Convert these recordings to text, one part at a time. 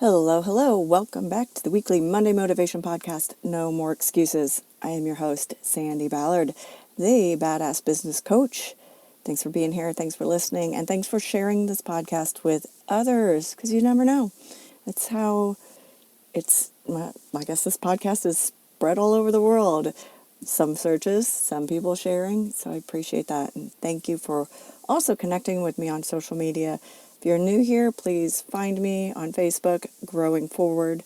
Hello, hello. Welcome back to the weekly Monday Motivation Podcast, No More Excuses. I am your host, Sandy Ballard, the Badass Business Coach. Thanks for being here. Thanks for listening. And thanks for sharing this podcast with others, because you never know. That's how I guess this podcast is spread all over the world. Some searches, some people sharing. So I appreciate that. And thank you for also connecting with me on social media. If you're new here, please find me on Facebook. Growing Forward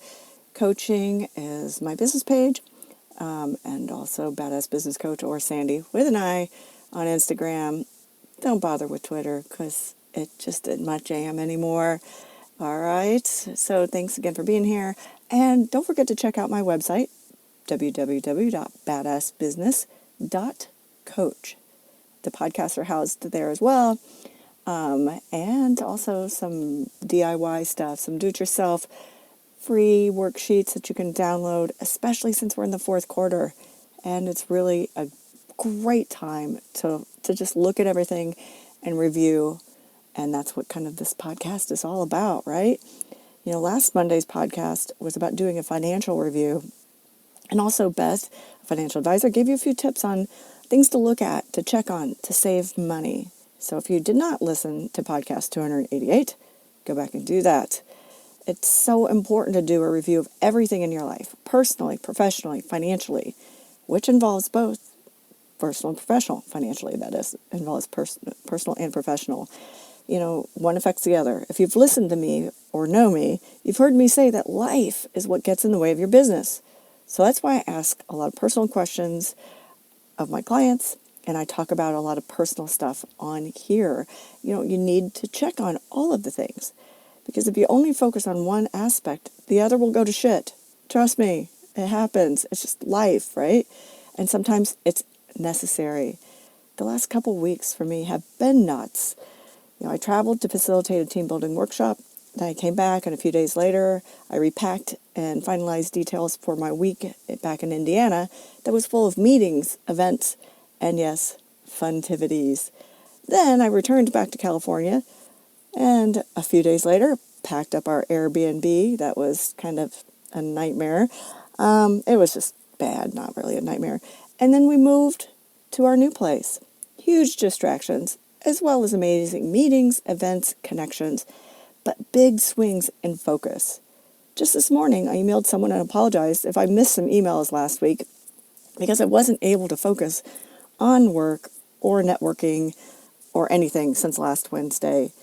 Coaching is my business page. And also Badass Business Coach or Sandy with an I on Instagram. Don't bother with Twitter because it just isn't my jam anymore. All right. So thanks again for being here. And don't forget to check out my website, www.badassbusiness.coach. The podcasts are housed there as well. And also some DIY stuff, some do-it-yourself free worksheets that you can download, especially since we're in the fourth quarter. And it's really a great time to just look at everything and review. And that's what kind of this podcast is all about, right? You know, last Monday's podcast was about doing a financial review. And also Beth, a financial advisor, gave you a few tips on things to look at, to check on, to save money. So if you did not listen to podcast 288, go back and do that. It's so important to do a review of everything in your life, personally, professionally, financially, which involves both personal and professional. Financially, that is, involves personal and professional. You know, one affects the other. If you've listened to me or know me, you've heard me say that life is what gets in the way of your business. So that's why I ask a lot of personal questions of my clients, and I talk about a lot of personal stuff on here. You know, you need to check on all of the things, because if you only focus on one aspect, the other will go to shit. Trust me, it happens. It's just life, right? And sometimes it's necessary. The last couple weeks for me have been nuts. You know, I traveled to facilitate a team building workshop. Then I came back, and a few days later, I repacked and finalized details for my week back in Indiana that was full of meetings, events, and yes, funtivities. Then I returned back to California, and a few days later, packed up our Airbnb. That was kind of a nightmare. It was just bad, not really a nightmare. And then we moved to our new place. Huge distractions, as well as amazing meetings, events, connections, but big swings in focus. Just this morning, I emailed someone and apologized if I missed some emails last week because I wasn't able to focus on work or networking or anything since last Wednesday.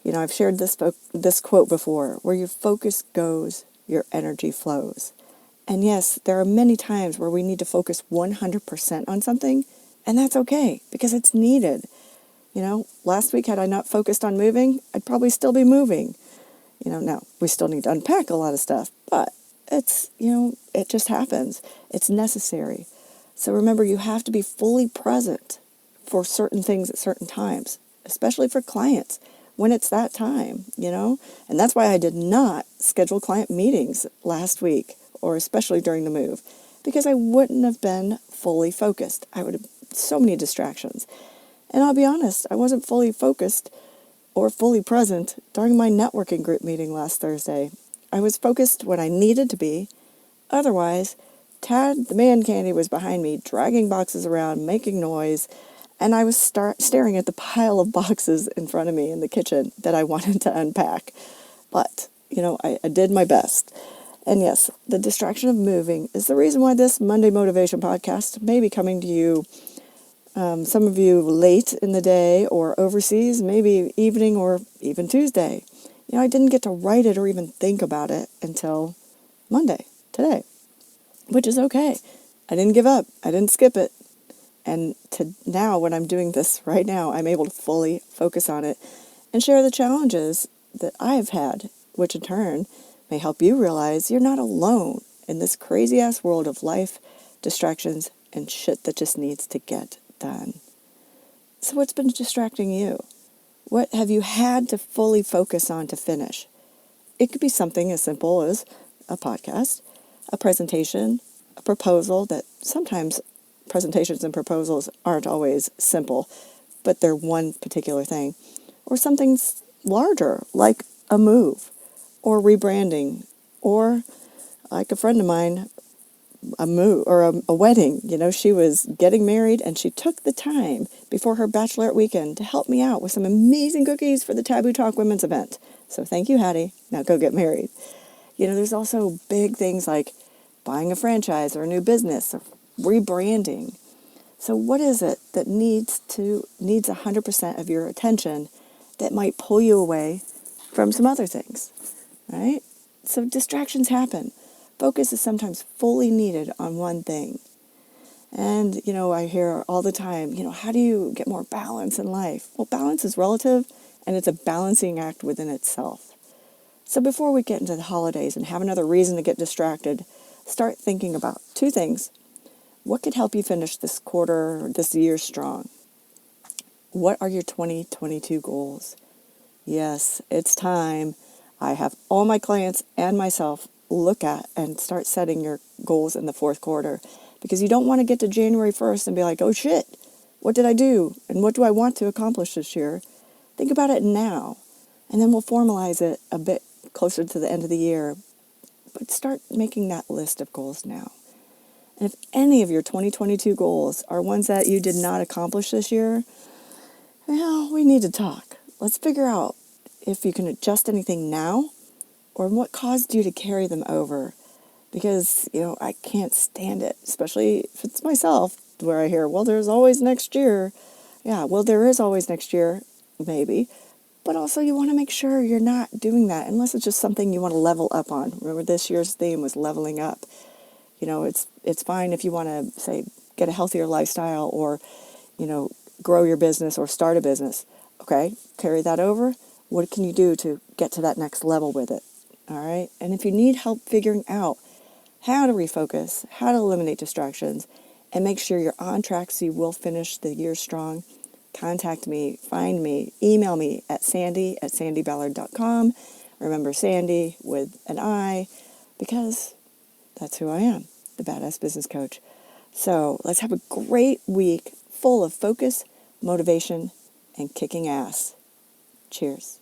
You know, I've shared this quote before: where your focus goes, your energy flows. And yes, there are many times where we need to focus 100% on something, and that's okay because it's needed. You know, last week, had I not focused on moving, I'd probably still be moving. You know, now we still need to unpack a lot of stuff, but it's, you know, it just happens. It's necessary. So remember, you have to be fully present for certain things at certain times, especially for clients when it's that time, you know? And that's why I did not schedule client meetings last week, or especially during the move, because I wouldn't have been fully focused. I would have so many distractions. And I'll be honest, I wasn't fully focused or fully present during my networking group meeting last Thursday. I was focused when I needed to be. Otherwise, Tad, the man candy, was behind me, dragging boxes around, making noise, and I was staring at the pile of boxes in front of me in the kitchen that I wanted to unpack. But, you know, I did my best. And yes, the distraction of moving is the reason why this Monday Motivation Podcast may be coming to you, some of you late in the day or overseas, maybe evening or even Tuesday. You know, I didn't get to write it or even think about it until Monday, today, which is okay. I didn't give up. I didn't skip it. And to now, when I'm doing this right now, I'm able to fully focus on it and share the challenges that I've had, which in turn may help you realize you're not alone in this crazy-ass world of life, distractions, and shit that just needs to get done. So what's been distracting you? What have you had to fully focus on to finish? It could be something as simple as a podcast, a presentation, a proposal. That sometimes presentations and proposals aren't always simple, but they're one particular thing. Or something larger, like a move, or rebranding, or like a friend of mine, a move or a wedding. She was getting married and she took the time before her bachelorette weekend to help me out with some amazing cookies for the Taboo Talk Women's event. So thank you, Hattie. Now go get married. There's also big things like buying a franchise or a new business or rebranding. So what is it that needs 100% of your attention that might pull you away from some other things, right? So distractions happen. Focus is sometimes fully needed on one thing. And, I hear all the time, how do you get more balance in life? Well, balance is relative, and it's a balancing act within itself. So before we get into the holidays and have another reason to get distracted, start thinking about two things. What could help you finish this quarter or this year strong? What are your 2022 goals? Yes, it's time. I have all my clients and myself look at and start setting your goals in the fourth quarter, because you don't want to get to January 1st and be like, oh shit, what did I do? And what do I want to accomplish this year? Think about it now, and then we'll formalize it a bit closer to the end of the year. But start making that list of goals now. And if any of your 2022 goals are ones that you did not accomplish this year, well, we need to talk. Let's figure out if you can adjust anything now or what caused you to carry them over. Because, I can't stand it, especially if it's myself, where I hear, well, there's always next year. Yeah, well, there is always next year, maybe. But also you want to make sure you're not doing that unless it's just something you want to level up on. Remember, this year's theme was leveling up. It's fine if you want to, say, get a healthier lifestyle or, grow your business or start a business. Okay, carry that over. What can you do to get to that next level with it? All right. And if you need help figuring out how to refocus, how to eliminate distractions, and make sure you're on track so you will finish the year strong, contact me, find me, email me at sandy@sandyballard.com. Remember Sandy with an I, because that's who I am, the Badass Business Coach. So let's have a great week full of focus, motivation, and kicking ass. Cheers.